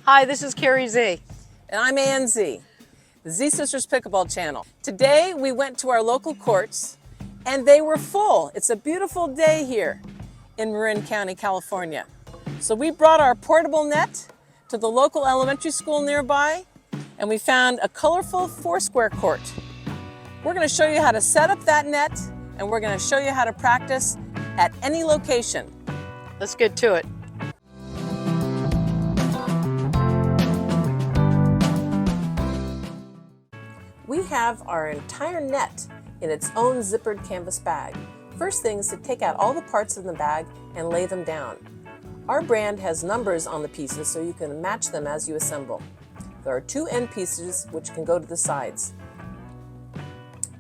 Hi, this is Carrie Z. And I'm Ann Z, the Z Sisters Pickleball channel. Today we went to our local courts and they were full. It's a beautiful day here in Marin County, California. So we brought our portable net to the local elementary school nearby and we found a colorful 4-square court. We're going to show you how to set up that net and we're going to show you how to practice at any location. Let's get to it. We have our entire net in its own zippered canvas bag. First thing is to take out all the parts in the bag and lay them down. Our brand has numbers on the pieces so you can match them as you assemble. There are 2 end pieces which can go to the sides.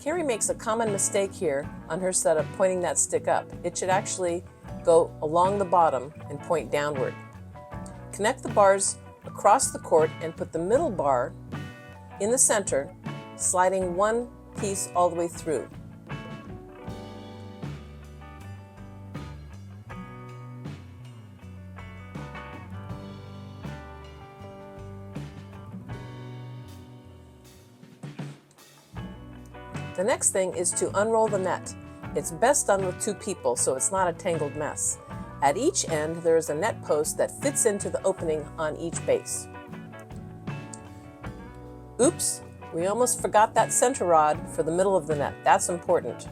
Carrie makes a common mistake here on her setup pointing that stick up. It should actually go along the bottom and point downward. Connect the bars across the court and put the middle bar in the center, sliding one piece all the way through. The next thing is to unroll the net. It's best done with 2 people so it's not a tangled mess. At each end there is a net post that fits into the opening on each base. Oops! We almost forgot that center rod for the middle of the net. That's important.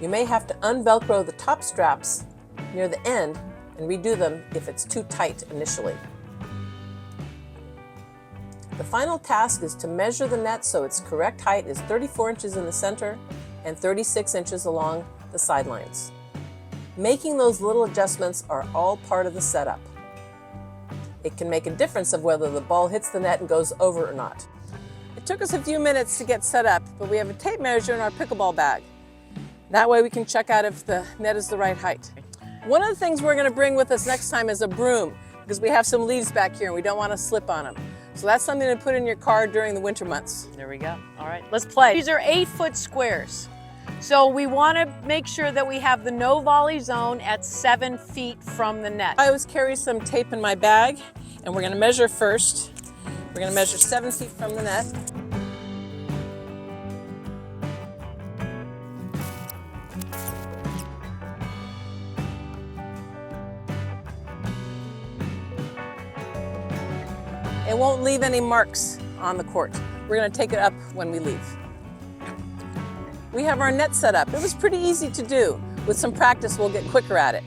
You may have to unvelcro the top straps near the end and redo them if it's too tight initially. The final task is to measure the net so its correct height is 34 inches in the center and 36 inches along the sidelines. Making those little adjustments are all part of the setup. It can make a difference of whether the ball hits the net and goes over or not. It took us a few minutes to get set up, but we have a tape measure in our pickleball bag. That way we can check out if the net is the right height. One of the things we're going to bring with us next time is a broom, because we have some leaves back here and we don't want to slip on them. So that's something to put in your car during the winter months. There we go. All right, let's play. These are 8-foot squares. So we want to make sure that we have the no volley zone at 7 feet from the net. I always carry some tape in my bag and we're going to measure first. We're going to measure 7 feet from the net. It won't leave any marks on the court. We're going to take it up when we leave. We have our net set up. It was pretty easy to do. With some practice, we'll get quicker at it.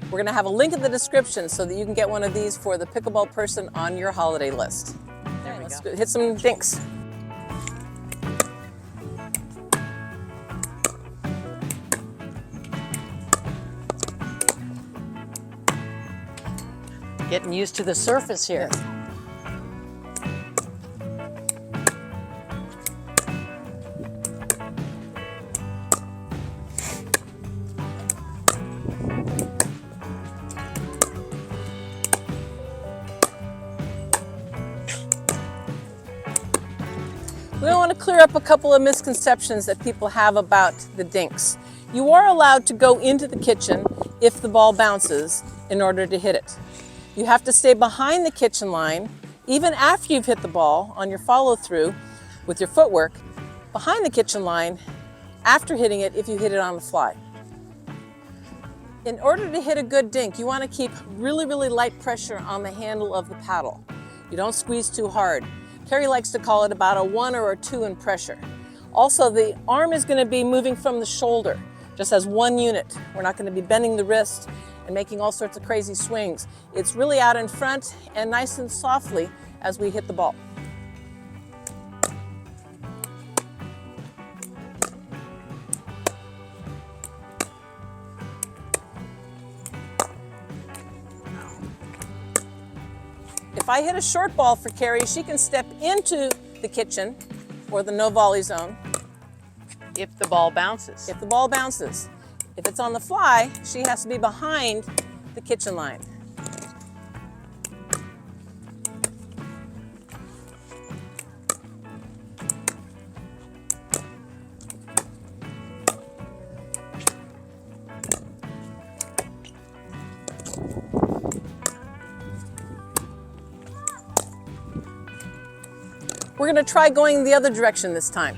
We're going to have a link in the description so that you can get one of these for the pickleball person on your holiday list. There we Let's go. hit some dinks. Getting used to the surface here. Yes. We want to clear up a couple of misconceptions that people have about the dinks. You are allowed to go into the kitchen if the ball bounces in order to hit it. You have to stay behind the kitchen line even after you've hit the ball on your follow through with your footwork behind the kitchen line after hitting it if you hit it on the fly. In order to hit a good dink, you want to keep really light pressure on the handle of the paddle. You don't squeeze too hard. Carrie likes to call it about a 1 or a 2 in pressure. Also, the arm is going to be moving from the shoulder, just as one unit. We're not going to be bending the wrist and making all sorts of crazy swings. It's really out in front and nice and softly as we hit the ball. If I hit a short ball for Carrie, she can step into the kitchen or the no volley zone. If the ball bounces. If the ball bounces. If it's on the fly, she has to be behind the kitchen line. We're going to try going the other direction this time.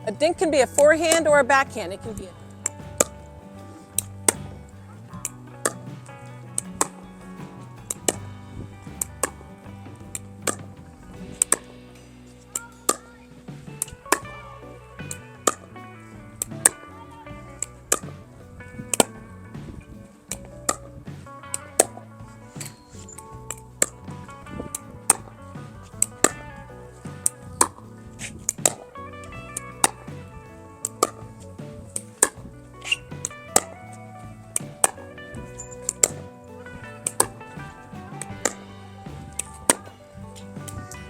A dink can be a forehand or a backhand. It can be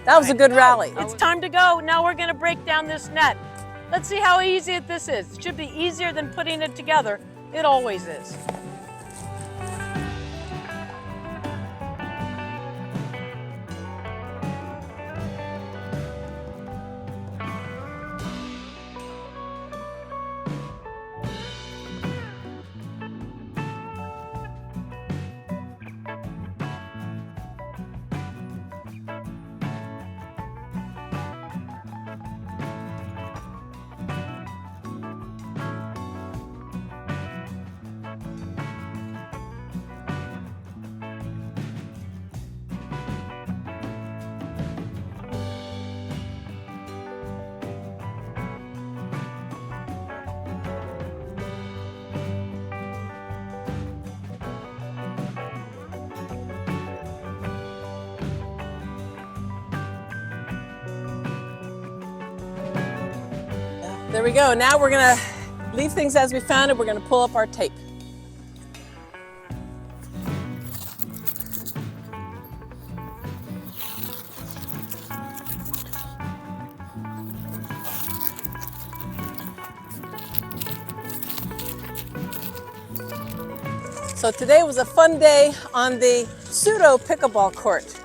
That was a good rally. It's time to go. Now we're going to break down this net. Let's see how easy this is. It should be easier than putting it together. It always is. There we go. Now we're going to leave things as we found it. We're going to pull up our tape. So today was a fun day on the pseudo pickleball court.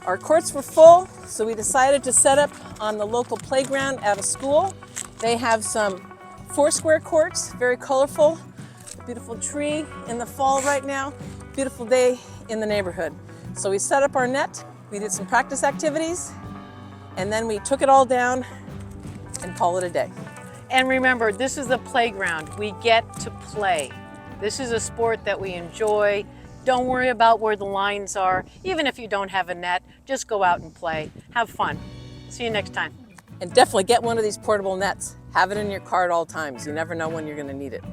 Our courts were full, so we decided to set up on the local playground at a school. They have some 4-square courts, very colorful, beautiful tree in the fall right now, beautiful day in the neighborhood. So we set up our net, we did some practice activities, and then we took it all down and called it a day. And remember, this is a playground. We get to play. This is a sport that we enjoy. Don't worry about where the lines are. Even if you don't have a net, just go out and play. Have fun. See you next time. And definitely get one of these portable nets. Have it in your car at all times. You never know when you're going to need it.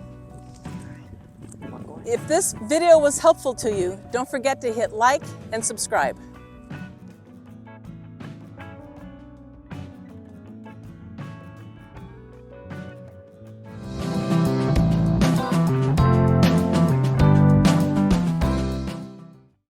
If this video was helpful to you, don't forget to hit like and subscribe.